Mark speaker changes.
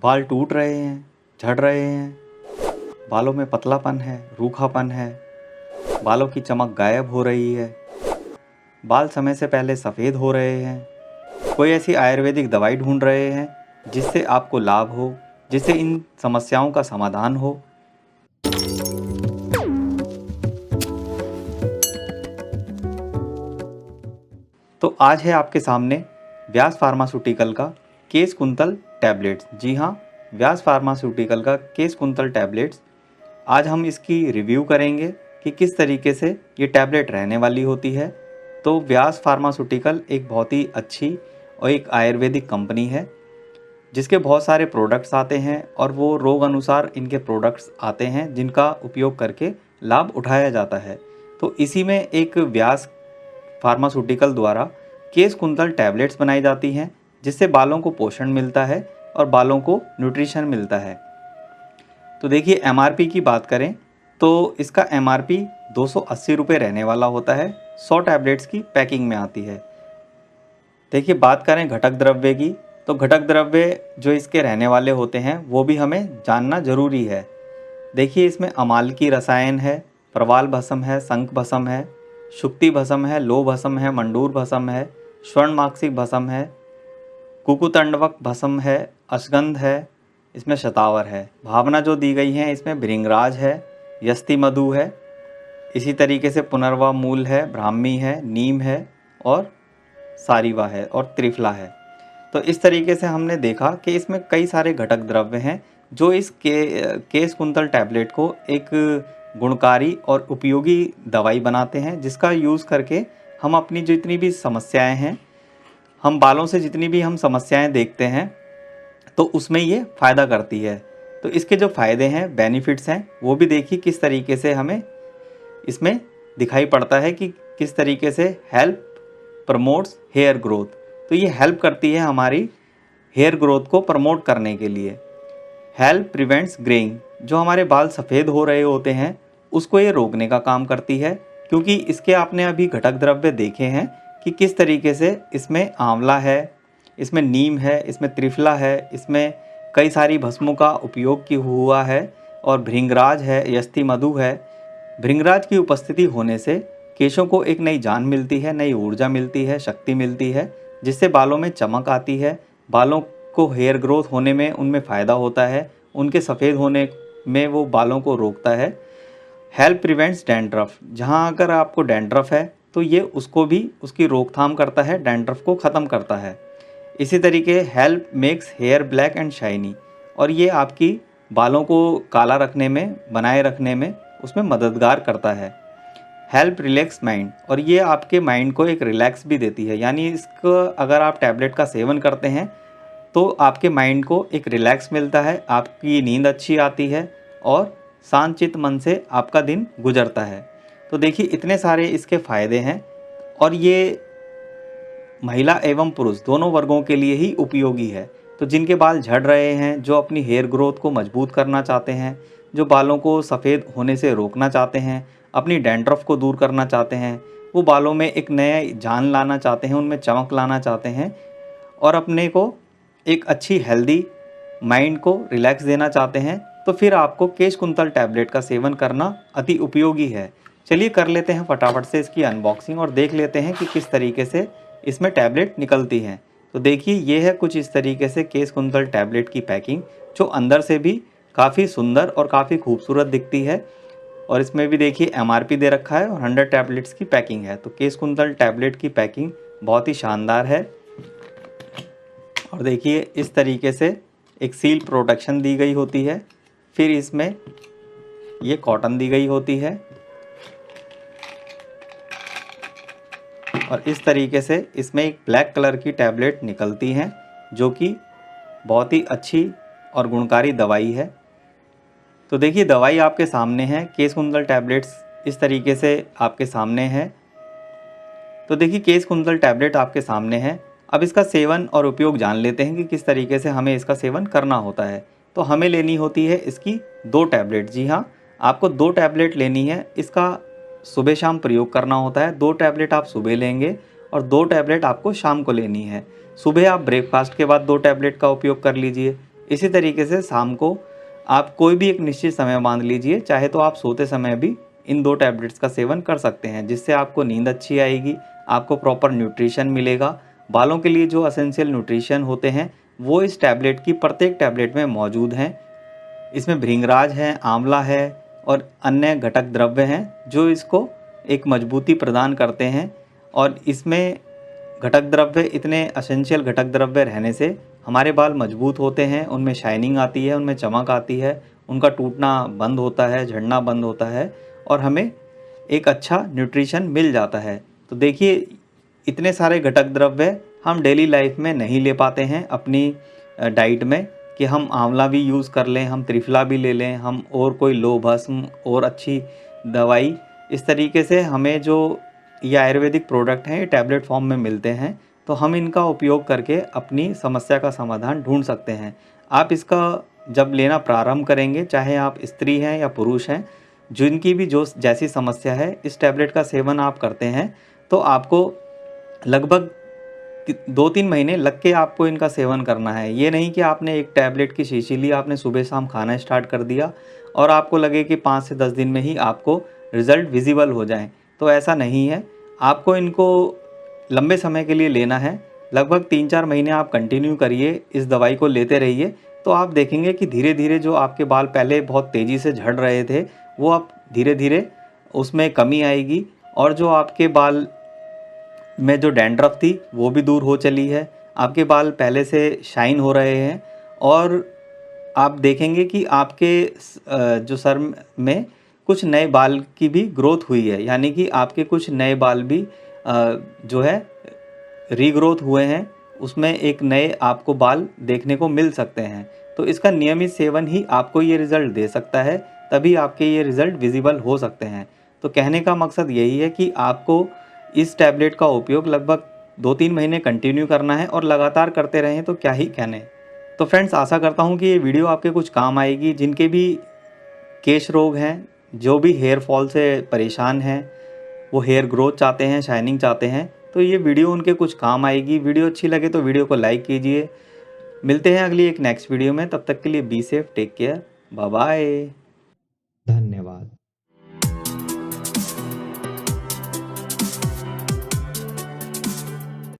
Speaker 1: बाल टूट रहे हैं, झड़ रहे हैं, बालों में पतलापन है, रूखापन है, बालों की चमक गायब हो रही है, बाल समय से पहले सफ़ेद हो रहे हैं, कोई ऐसी आयुर्वेदिक दवाई ढूंढ रहे हैं जिससे आपको लाभ हो, जिससे इन समस्याओं का समाधान हो। तो आज है आपके सामने व्यास फार्मास्यूटिकल का केश कुंतल टैबलेट्स। जी हाँ, व्यास फार्मास्यूटिकल का केश कुंतल टैबलेट्स। आज हम इसकी रिव्यू करेंगे कि किस तरीके से ये टैबलेट रहने वाली होती है। तो व्यास फार्मास्यूटिकल एक बहुत ही अच्छी और एक आयुर्वेदिक कंपनी है जिसके बहुत सारे प्रोडक्ट्स आते हैं और वो रोग अनुसार इनके प्रोडक्ट्स आते हैं जिनका उपयोग करके लाभ उठाया जाता है। तो इसी में एक व्यास फार्मास्यूटिकल द्वारा केश कुंतल टैबलेट्स बनाई जाती हैं जिससे बालों को पोषण मिलता है और बालों को न्यूट्रिशन मिलता है। तो देखिए एमआरपी की बात करें तो इसका एमआरपी 280 रुपये रहने वाला होता है। 100 टैबलेट्स की पैकिंग में आती है। देखिए बात करें घटक द्रव्य की तो घटक द्रव्य जो इसके रहने वाले होते हैं वो भी हमें जानना जरूरी है। देखिए इसमें अमालकी रसायन है, प्रवाल भस्म है, शंख भस्म है, शुक्ति भस्म है, लो भस्म है, मंडूर भस्म है, स्वर्णमाक्षिक भस्म है, कुकुतंडवक भस्म है, अश्वगंध है, इसमें शतावर है। भावना जो दी गई है इसमें भृंगराज है, यस्ती मधु है, इसी तरीके से पुनर्वा मूल है, ब्राह्मी है, नीम है और सारीवा है और त्रिफला है। तो इस तरीके से हमने देखा कि इसमें कई सारे घटक द्रव्य हैं जो इस केश कुंतल टैबलेट को एक गुणकारी और उपयोगी दवाई बनाते हैं जिसका यूज़ करके हम अपनी जितनी भी समस्याएं हैं, हम बालों से जितनी भी हम समस्याएं देखते हैं तो उसमें ये फ़ायदा करती है। तो इसके जो फ़ायदे हैं, बेनिफिट्स हैं, वो भी देखिए किस तरीके से हमें इसमें दिखाई पड़ता है कि किस तरीके से हेल्प प्रमोट्स हेयर ग्रोथ। तो ये हेल्प करती है हमारी हेयर ग्रोथ को प्रमोट करने के लिए। हेल्प प्रिवेंट्स ग्रेइंग, जो हमारे बाल सफ़ेद हो रहे होते हैं उसको ये रोकने का काम करती है, क्योंकि इसके आपने अभी घटक द्रव्य देखे हैं कि किस तरीके से इसमें आंवला है, इसमें नीम है, इसमें त्रिफला है, इसमें कई सारी भस्मों का उपयोग की हुआ है और भृंगराज है, यस्ती मधु है। भृंगराज की उपस्थिति होने से केशों को एक नई जान मिलती है, नई ऊर्जा मिलती है, शक्ति मिलती है, जिससे बालों में चमक आती है, बालों को हेयर ग्रोथ होने में उनमें फ़ायदा होता है, उनके सफ़ेद होने में वो बालों को रोकता है। हेल्प प्रिवेंट्स डैंड्रफ, जहाँ अगर आपको डैंड्रफ है तो ये उसको भी उसकी रोकथाम करता है, डैंड्रफ को ख़त्म करता है। इसी तरीके help makes hair black and shiny, और ये आपकी बालों को काला रखने में, बनाए रखने में उसमें मददगार करता है। हेल्प रिलैक्स माइंड, और ये आपके माइंड को एक रिलैक्स भी देती है, यानी इसको अगर आप टैबलेट का सेवन करते हैं तो आपके माइंड को एक रिलैक्स मिलता है, आपकी नींद अच्छी आती है और शांतचित्त मन से आपका दिन गुजरता है। तो देखिए इतने सारे इसके फ़ायदे हैं और ये महिला एवं पुरुष दोनों वर्गों के लिए ही उपयोगी है। तो जिनके बाल झड़ रहे हैं, जो अपनी हेयर ग्रोथ को मजबूत करना चाहते हैं, जो बालों को सफ़ेद होने से रोकना चाहते हैं, अपनी डैंड्रफ को दूर करना चाहते हैं, वो बालों में एक नया जान लाना चाहते हैं, उनमें चमक लाना चाहते हैं और अपने को एक अच्छी हेल्दी माइंड को रिलैक्स देना चाहते हैं, तो फिर आपको केश कुंतल टैबलेट का सेवन करना अति उपयोगी है। चलिए कर लेते हैं फटाफट से इसकी अनबॉक्सिंग और देख लेते हैं कि किस तरीके से इसमें टैबलेट निकलती हैं। तो देखिए ये है कुछ इस तरीके से केश कुंतल टैबलेट की पैकिंग, जो अंदर से भी काफ़ी सुंदर और काफ़ी खूबसूरत दिखती है। और इसमें भी देखिए एमआरपी दे रखा है और 100 टैबलेट्स की पैकिंग है। तो केश कुंतल टैबलेट की पैकिंग बहुत ही शानदार है। और देखिए इस तरीके से एक सील प्रोटेक्शन दी गई होती है, फिर इसमें ये कॉटन दी गई होती है और इस तरीके से इसमें एक ब्लैक कलर की टैबलेट निकलती हैं जो कि बहुत ही अच्छी और गुणकारी दवाई है। तो देखिए दवाई आपके सामने है, केश कुंतल टैबलेट्स इस तरीके से आपके सामने है। तो देखिए केश कुंतल टैबलेट आपके सामने है। अब इसका सेवन और उपयोग जान लेते हैं कि किस तरीके से हमें इसका सेवन करना होता है। तो हमें लेनी होती है इसकी 2 टैबलेट। जी हाँ, आपको 2 टैबलेट लेनी है। इसका सुबह शाम प्रयोग करना होता है। 2 टैबलेट आप सुबह लेंगे और 2 टैबलेट आपको शाम को लेनी है। सुबह आप ब्रेकफास्ट के बाद 2 टैबलेट का उपयोग कर लीजिए। इसी तरीके से शाम को आप कोई भी एक निश्चित समय बांध लीजिए, चाहे तो आप सोते समय भी इन 2 टैबलेट्स का सेवन कर सकते हैं, जिससे आपको नींद अच्छी आएगी, आपको प्रॉपर न्यूट्रिशन मिलेगा। बालों के लिए जो एसेंशियल न्यूट्रिशन होते हैं वो इस टैबलेट की प्रत्येक टैबलेट में मौजूद हैं। इसमें भृंगराज है, आंवला है और अन्य घटक द्रव्य हैं जो इसको एक मजबूती प्रदान करते हैं। और इसमें घटक द्रव्य, इतने एसेंशियल घटक द्रव्य रहने से हमारे बाल मजबूत होते हैं, उनमें शाइनिंग आती है, उनमें चमक आती है, उनका टूटना बंद होता है, झड़ना बंद होता है और हमें एक अच्छा न्यूट्रिशन मिल जाता है। तो देखिए, इतने सारे घटक द्रव्य हम डेली लाइफ में नहीं ले पाते हैं अपनी डाइट में, कि हम आंवला भी यूज़ कर लें, हम त्रिफला भी ले लें, हम और कोई लो भस्म और अच्छी दवाई, इस तरीके से हमें जो ये आयुर्वेदिक प्रोडक्ट हैं ये टैबलेट फॉर्म में मिलते हैं, तो हम इनका उपयोग करके अपनी समस्या का समाधान ढूंढ सकते हैं। आप इसका जब लेना प्रारंभ करेंगे, चाहे आप स्त्री हैं या पुरुष हैं, जिनकी भी जो जैसी समस्या है, इस टैबलेट का सेवन आप करते हैं तो आपको लगभग 2-3 महीने लग के आपको इनका सेवन करना है। ये नहीं कि आपने एक टैबलेट की शीशी ली, आपने सुबह शाम खाना स्टार्ट कर दिया और आपको लगे कि 5 से 10 दिन में ही आपको रिज़ल्ट विजिबल हो जाएँ, तो ऐसा नहीं है। आपको इनको लंबे समय के लिए लेना है, लगभग 3-4 महीने आप कंटिन्यू करिए, इस दवाई को लेते रहिए, तो आप देखेंगे कि धीरे-धीरे जो आपके बाल पहले बहुत तेज़ी से झड़ रहे थे, वो अब धीरे-धीरे उसमें कमी आएगी और जो आपके बाल में जो डैंड्रफ थी वो भी दूर हो चली है। आपके बाल पहले से शाइन हो रहे हैं और आप देखेंगे कि आपके जो सर में कुछ नए बाल की भी ग्रोथ हुई है, यानी कि आपके कुछ नए बाल भी जो है रीग्रोथ हुए हैं, उसमें एक नए आपको बाल देखने को मिल सकते हैं। तो इसका नियमित सेवन ही आपको ये रिज़ल्ट दे सकता है, तभी आपके ये रिज़ल्ट विजिबल हो सकते हैं। तो कहने का मकसद यही है कि आपको इस टैबलेट का उपयोग लगभग 2-3 महीने कंटिन्यू करना है और लगातार करते रहें तो क्या ही कहने। तो फ्रेंड्स, आशा करता हूँ कि ये वीडियो आपके कुछ काम आएगी। जिनके भी केश रोग हैं, जो भी हेयर फॉल से परेशान हैं, वो हेयर ग्रोथ चाहते हैं, शाइनिंग चाहते हैं, तो ये वीडियो उनके कुछ काम आएगी। वीडियो अच्छी लगे तो वीडियो को लाइक कीजिए। मिलते हैं अगली एक नेक्स्ट वीडियो में, तब तक के लिए be safe, take care, bye bye.